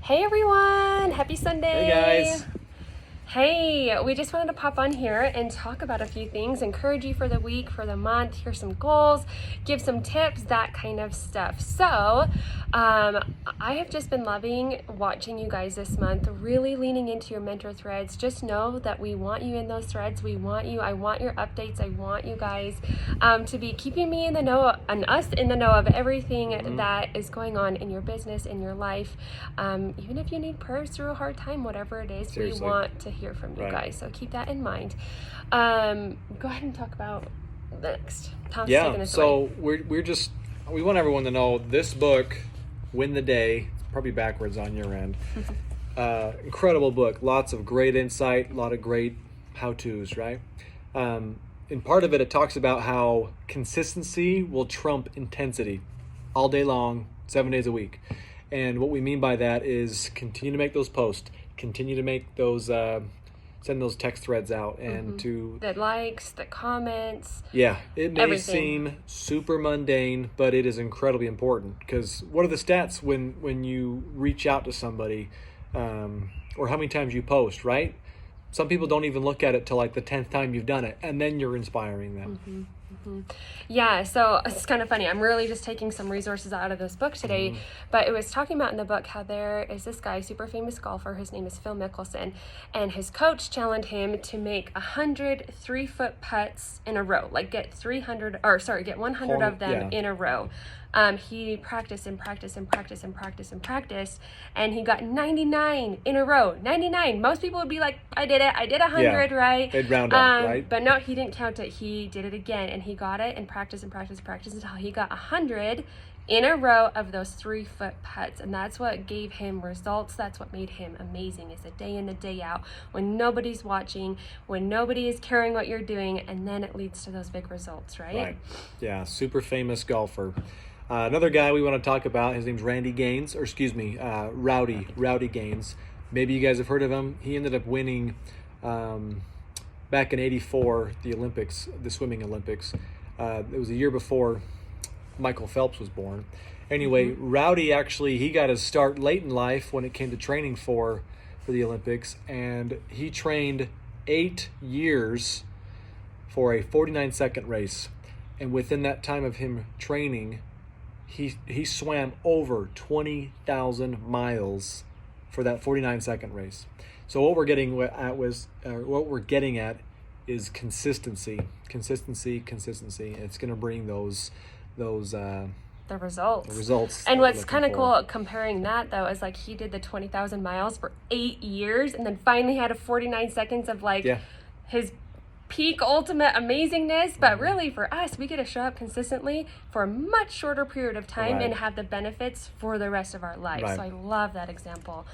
Hey everyone, happy Sunday. Hey guys. Hey, we just wanted to pop on here and talk about a few things, encourage you for the week, for the month, here's some goals, give some tips, that kind of stuff. So, I have just been loving watching you guys this month, really leaning into your mentor threads. Just know that we want you in those threads. We want you. I want your updates. I want you guys to be keeping me in the know and us in the know of everything that is going on in your business, in your life. Even if you need prayers through a hard time, whatever it is, Seriously. we want to hear from you Right. guys. So keep that in mind. Go ahead and talk about the next. Tom's taking Yeah, us so away. we want everyone to know this book, Win the Day, probably backwards on your end. Incredible book, lots of great insight, a lot of great how-tos, right? In part of it, it talks about how consistency will trump intensity all day long, 7 days a week. And what we mean by that is continue to make those posts, continue to make those, send those text threads out, and to The likes, the comments. yeah, it may Everything. seem super mundane, but it is incredibly important because what are the stats when you reach out to somebody, or how many times you post, right? Some people don't even look at it till like the 10th time you've done it, and then you're inspiring them. Yeah, so it's kind of funny. I'm really just taking some resources out of this book today, but it was talking about in the book how there is this guy, super famous golfer. His name is Phil Mickelson, and his coach challenged him to make 100 3-foot putts in a row, like get 100 of them Yeah. in a row. He practiced and practiced and practiced and practiced and practiced, and he got 99 in a row. 99. Most people would be like, I did it. I did 100, Yeah. right? They'd round up, right? But no, he didn't count it. He did it again, and he got it and practiced and practiced and practiced until he got 100 in a row of those 3-foot putts. And that's what gave him results. That's what made him amazing, is the day in, the day out, when nobody's watching, when nobody is caring what you're doing, and then it leads to those big results, right? Right. Yeah, super famous golfer. Another guy we want to talk about, his name's Rowdy Gaines. Maybe you guys have heard of him. He ended up winning back in '84 the Olympics, the swimming Olympics. It was a year before Michael Phelps was born. Anyway, Rowdy actually, he got his start late in life when it came to training for the Olympics, and he trained 8 years for a 49-second race. And within that time of him training, he swam over 20,000 miles for that 49-second race. So what we're getting at is consistency. It's going to bring those The results. results. And that we're what's looking kind of for. cool comparing that, though, is like he did the 20,000 miles for 8 years and then finally had a 49 seconds of like Yeah. his peak ultimate amazingness. But really for us, we get to show up consistently for a much shorter period of time Right. and have the benefits for the rest of our lives. Right. So I love that example.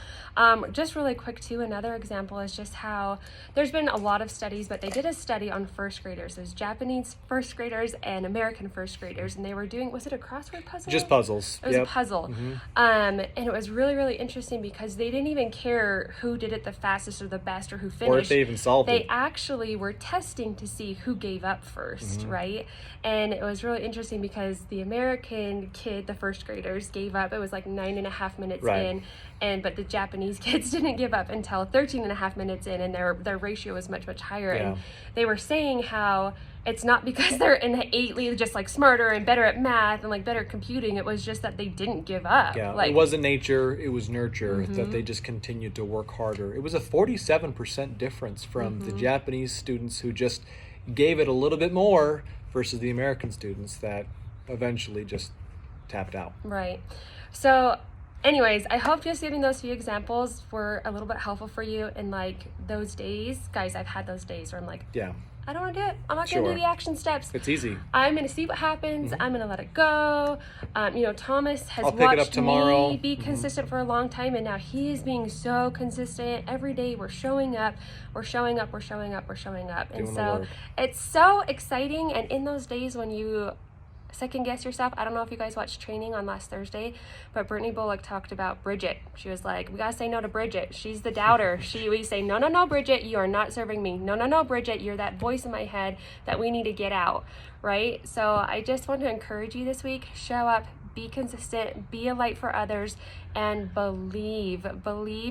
Just really quick too, another example is just how there's been a lot of studies, but they did a study on first graders. There's Japanese first graders and American first graders, and they were doing, was it a crossword puzzle? Just puzzles. It was Yep. a puzzle. And it was really, really interesting because they didn't even care who did it the fastest or the best or who finished. Or if they even solved They it. actually were testing to see who gave up first, right? And it was really interesting because the American kid, the first graders, gave up. It was like 9.5 minutes Right. in, but the Japanese kids didn't give up until 13.5 minutes in, and their ratio was much, much higher. Yeah. And they were saying how it's not because they're innately just like smarter and better at math and like better at computing. It was just that they didn't give up. Yeah, Like, it wasn't nature, it was nurture, that they just continued to work harder. It was a 47% difference from the Japanese students who just gave it a little bit more versus the American students that eventually just tapped out. right. So anyways, I hope just giving those few examples were a little bit helpful for you in like those days. Guys, I've had those days where I'm like, Yeah, I don't want to do it. I'm not going to Sure. do the action steps. it's easy. I'm going to see what happens. I'm going to let it go. Thomas has I'll pick it up watched tomorrow. me be consistent for a long time, and now he is being so consistent. Every day we're showing up. And Doing the so work. it's so exciting. And in those days when you second guess yourself. I don't know if you guys watched training on last Thursday, but Brittany Bullock talked about Bridget. She was like, we gotta say no to Bridget. She's the doubter. We say, no, Bridget, you are not serving me. No, Bridget, you're that voice in my head that we need to get out, right? So I just want to encourage you this week, show up, be consistent, be a light for others, and believe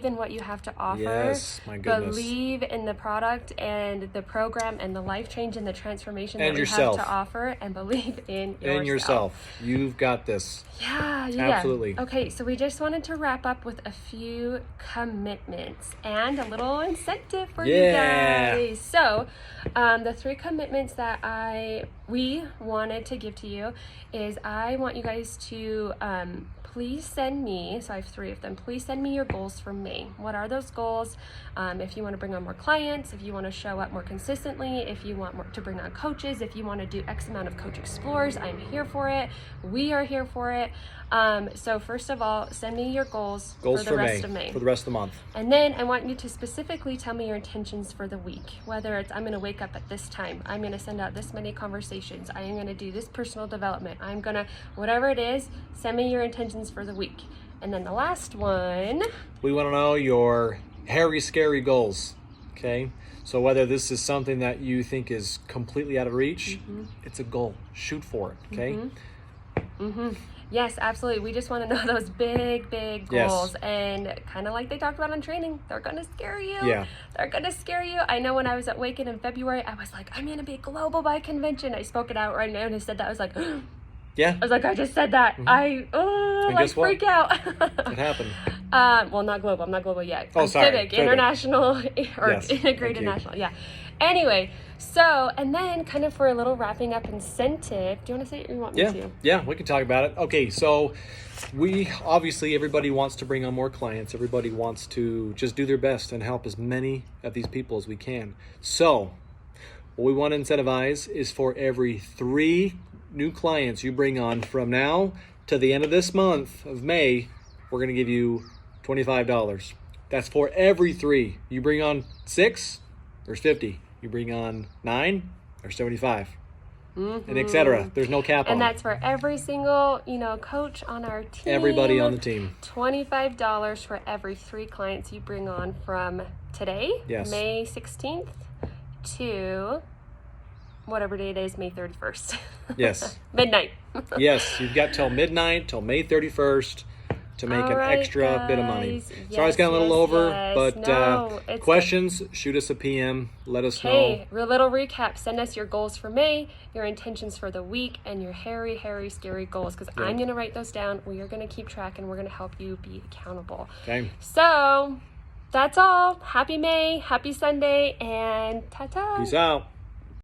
in what you have to offer. Yes, my goodness. Believe in the product and the program and the life change and the transformation And that yourself. we have to offer, and believe in And yourself. You've got this. Yeah. Absolutely. Okay, so we just wanted to wrap up with a few commitments and a little incentive for you guys. So, the 3 commitments that we wanted to give to you is I want you guys to please send me, so I have 3 of them, please send me your goals for May. What are those goals? If you want to bring on more clients, if you want to show up more consistently, if you want to bring on coaches, if you want to do X amount of Coach Explorers, I'm here for it. We are here for it. So first of all, send me your goals for the rest of May. For the rest of the month. And then I want you to specifically tell me your intentions for the week. Whether it's I'm going to wake up at this time, I'm going to send out this many conversations, I am going to do this personal development, I'm going to, whatever it is, send me your intentions for the week. And then the last one, we want to know your hairy, scary goals. Okay? So whether this is something that you think is completely out of reach, it's a goal. Shoot for it. Okay? Yes, absolutely. We just want to know those big goals. Yes. And kind of like they talked about on training, they're going to scare you. Yeah. They're going to scare you. I know when I was at Waken in February, I was like, I'm going to be global by convention. I spoke it out right now and I said that. I was like, Yeah. I was like, I just said that. I like guess what? freak out. It happened. Well, not global. I'm not global yet. Oh, I'm sorry. Civic, Civic. international, or Yes. integrated Thank you. national. Yeah. Anyway, so, and then kind of for a little wrapping up incentive, do you want to say it or you want me to? Yeah, we can talk about it. Okay, so everybody wants to bring on more clients. Everybody wants to just do their best and help as many of these people as we can. So what we want to incentivize is for every 3 new clients you bring on from now to the end of this month of May, we're going to give you $25. That's for every 3. You bring on 6, there's 50. You bring on 9, there's 75. And etc. There's no cap on And it. that's for every single, coach on our team. Everybody on the team. $25 for every 3 clients you bring on from today, Yes. May 16th, to whatever day it is, May 31st. Yes. Midnight. Yes, you've got till midnight, till May 31st to make All an right, extra bit of money. guys. Sorry, it's got a little Yes, over, yes. but No, it's questions, shoot us a PM. Let us Hey, a little recap. Send us your goals for May, your intentions for the week, and your hairy, scary goals. Because I'm going to write those down. We are going to keep track, and we're going to help you be accountable. Okay. So, that's all. Happy May, happy Sunday, and ta-ta. Peace out.